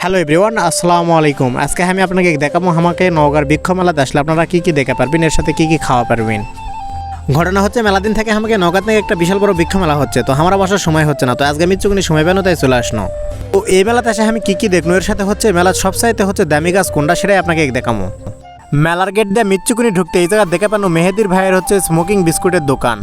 Hello everyone, আসসালামু আলাইকুম। আজকে আমি আপনাকে দেখাবো আমাকে নওগাঁর বৃক্ষ মেলাতে আসলে আপনারা কী কী দেখে পারবেন, এর সাথে কী কী খাওয়া পারবেন। ঘটনা হচ্ছে মেলা দিন থেকে আমাকে নওগাঁ থেকে একটা বিশাল বড় বৃক্ষ মেলা হচ্ছে, তো আমার বসার সময় হচ্ছে না, তো আজকে আমি চুকুনি সময় পেন তাই চলে আসনো। তো এই মেলাতে এসে আমি কী কী দেখবো, এর সাথে হচ্ছে মেলার সবচাইতে হচ্ছে দামি গাছ কোনটা সেটাই আপনাকে দেখাবো। মেলার গেট দিয়ে মিচ্চুকুনি ঢুকতে এই জায়গা দেখে পানো মেহেদির ভাইয়ের হচ্ছে স্মোকিং বিস্কুটের দোকান।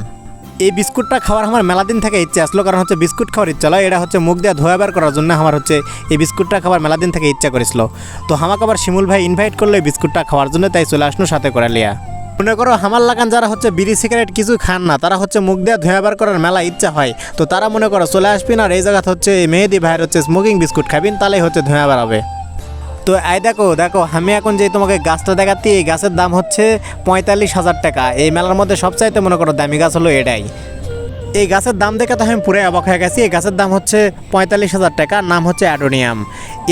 এই বিস্কুটটা খাওয়ার আমার মেলা দিন থেকে ইচ্ছে আসলো, কারণ হচ্ছে বিস্কুট খাওয়ার ইচ্ছা হয়, এটা হচ্ছে মুখ দিয়ে ধোয়া বের করার জন্য আমার হচ্ছে এই বিস্কুটটা খাওয়ার মেলা দিন থেকে ইচ্ছা করেছিল। তো আমাকে আবার শিমুল ভাই ইনভাইট করলো এই বিস্কুটটা খাওয়ার জন্য, তাই চলে আসলো সাথে করে লিয়া। মনে করো আমার লাগান যারা হচ্ছে বিড়ি সিগারেট কিছু খান না, তারা হচ্ছে মুখ দিয়ে ধোয়া বের করার মেলা ইচ্ছা হয়, তো তারা মনে করো চলে আসবেন আর এই জায়গাতে হচ্ছে মেহেদি ভাইয়ের হচ্ছে স্মোকিং বিস্কুট খাবেন, তাহলেই হচ্ছে ধোয়া বেরাবে। তো এই দেখো আমি এখন যে তোমাকে গাছটা দেখাচ্ছি, এই গাছের দাম হচ্ছে 45,000 টাকা। এই মেলার মধ্যে সবচাইতে মনে করো দামি গাছ হলো এটাই। এই গাছের দাম দেখে তো আমি পুরো অবাক হয়ে গেছি। এই গাছের দাম হচ্ছে 45,000 টাকা, নাম হচ্ছে অ্যাডোনিয়াম।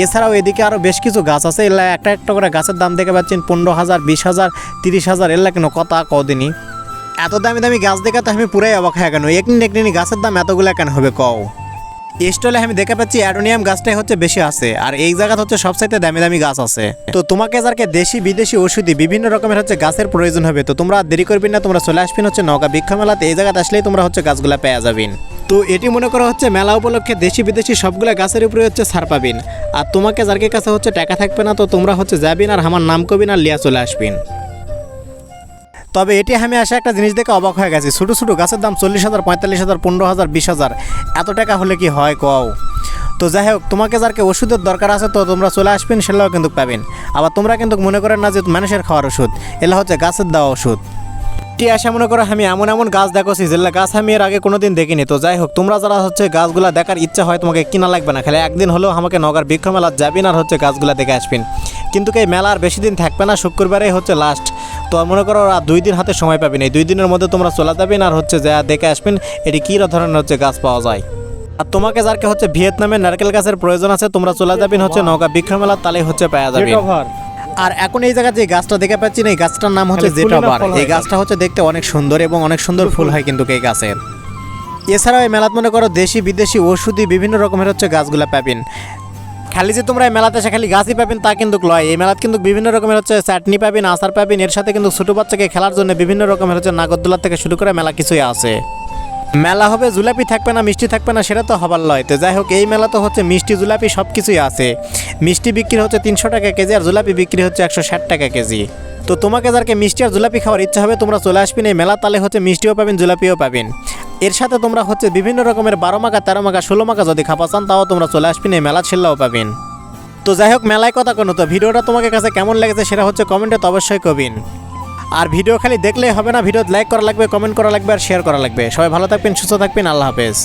এছাড়াও এদিকে আরও বেশ কিছু গাছ আছে, এলা একটা একটা করে গাছের দাম দেখে পাচ্ছেন 15,000, 20,000, 30,000, এলা কেন কথা কদিনই। এত দামি দামি গাছ দেখে তো আমি পুরাই অবাক হয়ে গেল। একদিন গাছের দাম এতগুলো কেন হবে কও। স্টলে আমি দেখে পাচ্ছি অ্যাডোনিয়াম গাছটাই হচ্ছে বেশি আছে, আর এই জায়গাতে হচ্ছে সবচাইতে দামি দামি গাছ আছে। তো তোমাকে যাকে দেশি বিদেশি ওষুধি বিভিন্ন রকমের হচ্ছে গাছের প্রয়োজন হবে, তো তোমরা দেরি করবেন না, তোমরা চলে আসবেন হচ্ছে নওগাঁ বৃক্ষ মেলাতে। এই জায়গাতে আসলেই তোমরা হচ্ছে গাছগুলা পেয়ে যাবেন। তো এটি মনে করা হচ্ছে মেলা উপলক্ষে দেশি বিদেশি সবগুলা গাছের উপরে হচ্ছে ছাড় পাবেন। আর তোমাকে যার কাছে হচ্ছে টাকা থাকবে না, তো তোমরা হচ্ছে যাবেন আর আমার নাম করবেন আর লিয়া চলে আসবেন। তবে এটি আমি আসে একটা জিনিস দেখে অবাক হয়ে গেছি, ছোটো ছোটো গাছের দাম 40,000, 45,000, 15,000, 20,000, এত টাকা হলে কি হয় কও। তো যাই হোক, তোমাকে যারকে ওষুধের দরকার আছে তো তোমরা চলে আসবেন, সেটাও কিন্তু পাবেন। আবার তোমরা কিন্তু মনে করেন না যে মানুষের খাওয়ার ওষুধ, এলা হচ্ছে গাছের দেওয়া ওষুধ। এটি আসে মনে করো আমি এমন এমন গাছ দেখছি যেগুলো গাছ আমি এর আগে কোনোদিন দেখিনি। তো যাই হোক, তোমরা যারা হচ্ছে গাছগুলা দেখার ইচ্ছা হয় তোমাকে কিনা লাগবে না, খালি একদিন হলেও আমাকে নওগাঁর বৃক্ষ মেলা যাবেন আর হচ্ছে গাছগুলা দেখে আসবেন। কিন্তু এই মেলা আর বেশি দিন থাকবে না, শুক্রবারেই হচ্ছে লাস্ট। তো মনে করো আর 2 দিন হাতে সময় পাবেন, এই 2 দিনের মধ্যে তোমরা চলে যাবেন আর হচ্ছে যা দেখে আসবেন এটি কী ধরনের হচ্ছে গাছ পাওয়া যায়। আর তোমাকে যারকে হচ্ছে ভিয়েতনামের নারকেল গাছের প্রয়োজন আছে, তোমরা চলে যাবেন হচ্ছে নওগাঁ বৃক্ষ মেলা, তাহলে হচ্ছে পাওয়া যাবে। আর এখন এই জায়গায় যে গাছটা দেখে পাচ্ছি না, এই গাছটার নাম হচ্ছে জেটাবার। এই গাছটা হচ্ছে দেখতে অনেক সুন্দর এবং অনেক সুন্দর ফুল হয় কিন্তু এই গাছের। এছাড়াও এই মেলাত মনে করো দেশি বিদেশি ওষুধি বিভিন্ন রকমের হচ্ছে গাছগুলা পাবেন। খালি যে তোমরা এই মেলাতে এসে খালি গাছই পাবেন তা কিন্তু লয়, এই মেলাত কিন্তু বিভিন্ন রকমের হচ্ছে চাটনি পাবেন, আচার পাবেন, এর সাথে কিন্তু ছোটো বাচ্চাকে খেলার জন্য বিভিন্ন রকমের হচ্ছে নাগরদোলা থেকে শুরু করে মেলা কিছুই আছে। মেলা হবে, জুলাপি থাকবে না, মিষ্টি থাকবে না, সেটা তো হবার লয়। তো যাই হোক, এই মেলা তো হচ্ছে মিষ্টি জুলাপি সব কিছুই আছে। মিষ্টি বিক্রি হচ্ছে 300 টাকা কেজি, আর জুলাপি বিক্রি হচ্ছে 160 টাকা কেজি। তো তোমাকে যারকে মিষ্টি আর জুলাপি খাওয়ার ইচ্ছা হবে তোমরা চলে আসবেন এই মেলা, তাহলে হচ্ছে মিষ্টিও পাবেন, জুলাপিও পাবেন। এর সাথে তোমরা হচ্ছে বিভিন্ন রকমের 12 মাকা, 13 মাকা, 16 মাকা যদি খাওয়া চান তাও তোমরা চলে আসবেন এই মেলা, ছেলেও পাবেন। তো যাই হোক, মেলায় কথা কোনো, তো ভিডিওটা তোমাকে কাছে কেমন লেগেছে সেটা হচ্ছে কমেন্টে তো অবশ্যই কবেন। আর ভিডিও খালি দেখলেই হবে না, ভিডিও লাইক করা লাগবে, কমেন্ট করা লাগবে আর শেয়ার করা লাগবে। সবাই ভালো থাকবেন, সুস্থ থাকবেন, আল্লাহ হাফেজ।